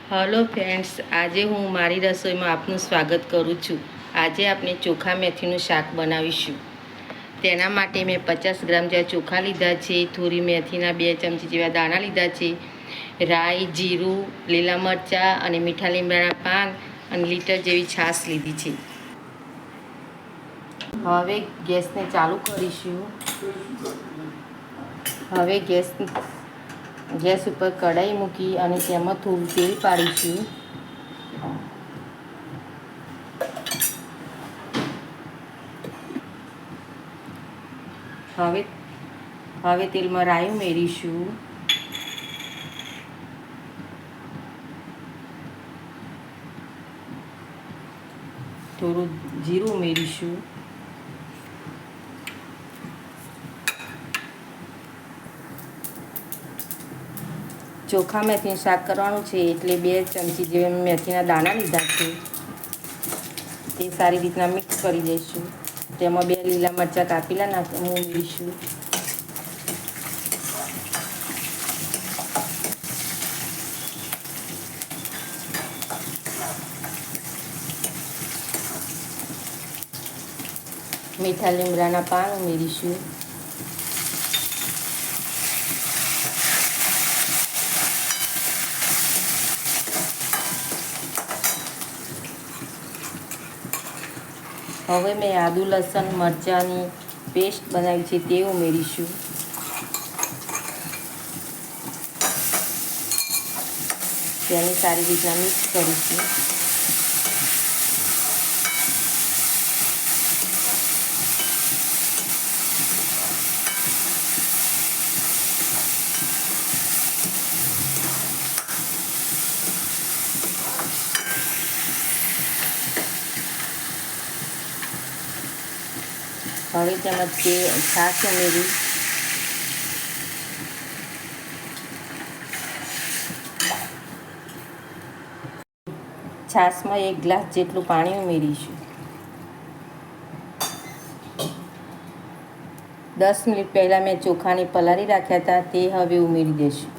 Hello friends, આજે હું મારી રસોઈમાં આપનું સ્વાગત કરું છું. આજે આપણે ચોખા મેથીનું શાક બનાવીશું. તેના માટે મેં 50 ગ્રામ જેવા ચોખા લીધા છે, થોડી મેથીના 2 ચમચી જેવા દાણા લીધા છે, રાઈ, જીરું, લીલા મરચાં અને મીઠા લીમડાના પાન અને લીટર જેવી છાશ લીધી છે. હવે ગેસને ચાલુ કરીશું. હવે ગેસ ઉપર કઢાઈ મૂકી અને તેમાં થોડું તેલ પાડીશું. હવે તેલમાં રાઈ ઉમેરીશું. થોડું જીરું ઉમેરીશું. ચોખા મેથીનું શાક કરવાનું છે એટલે 2 ચમચી જેવા મેથીના દાણા લીધા છે. તે સારી રીતના મિક્સ કરી દઈશું. તેમાં 2 લીલા મરચાં કાપેલા ઉમેરીશું. મીઠા લીમડાના પાન ઉમેરીશું. હવે મેં આદુ લસણ મરચાંની પેસ્ટ બનાવી છે તે ઉમેરીશું. તેને સારી રીતના મિક્સ કરીશું. હવે તેમાં છાશ ઉમેરી. છાશમાં 1 ગ્લાસ જેટલું પાણી ઉમેરીશું. 10 મિનિટ પહેલાં મેં ચોખાને પલાળી રાખ્યા હતા તે હવે ઉમેરી દઈશું.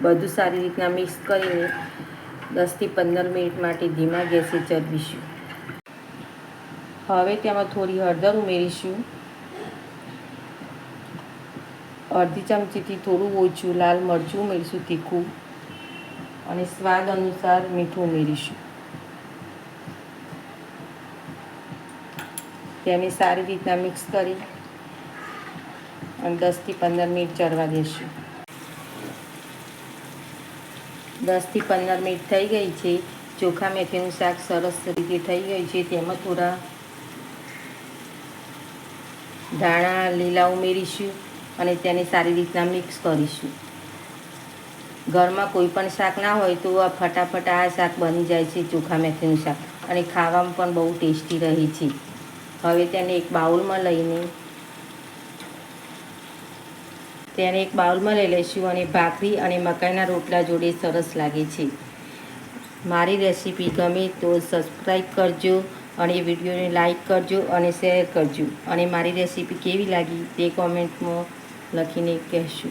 બધું સારી રીતના મિક્સ કરીને 10 થી 15 મિનિટ માટે ધીમા ગેસે ચડવીશું. હવે તેમાં થોડી હળદર ઉમેરીશું. અડધી ચમચીથી થોડું ઓછું લાલ મરચું ઉમેરીશું, તીખું, અને સ્વાદ અનુસાર મીઠું ઉમેરીશું. તેને સારી રીતના મિક્સ કરી અને 10 થી 15 મિનિટ ચડવા દઈશું. 10 થી 15 મિનિટ થઈ ગઈ છે. ચોખા મેથીનું શાક સરસ રીતે થઈ ગયું છે. તેમાં થોડા ધાણા લીલા ઉમેરીશું અને તેને સારી રીતના મિક્સ કરીશું. ઘરમાં કોઈ પણ શાક ના હોય તો ફટાફટ આ શાક બની જાય છે, ચોખા મેથીનું શાક, અને ખાવામાં પણ બહુ ટેસ્ટી રહે છે. હવે તેને એક બાઉલમાં લઈ લઈશું અને ભાખરી અને મકાઈના રોટલા જોડે સરસ લાગે છે. મારી રેસીપી ગમે તો સબસ્ક્રાઈબ કરજો અને વિડીયોને લાઈક કરજો અને શેર કરજો, અને મારી રેસીપી કેવી લાગી તે કોમેન્ટમાં લખીને કહેજો.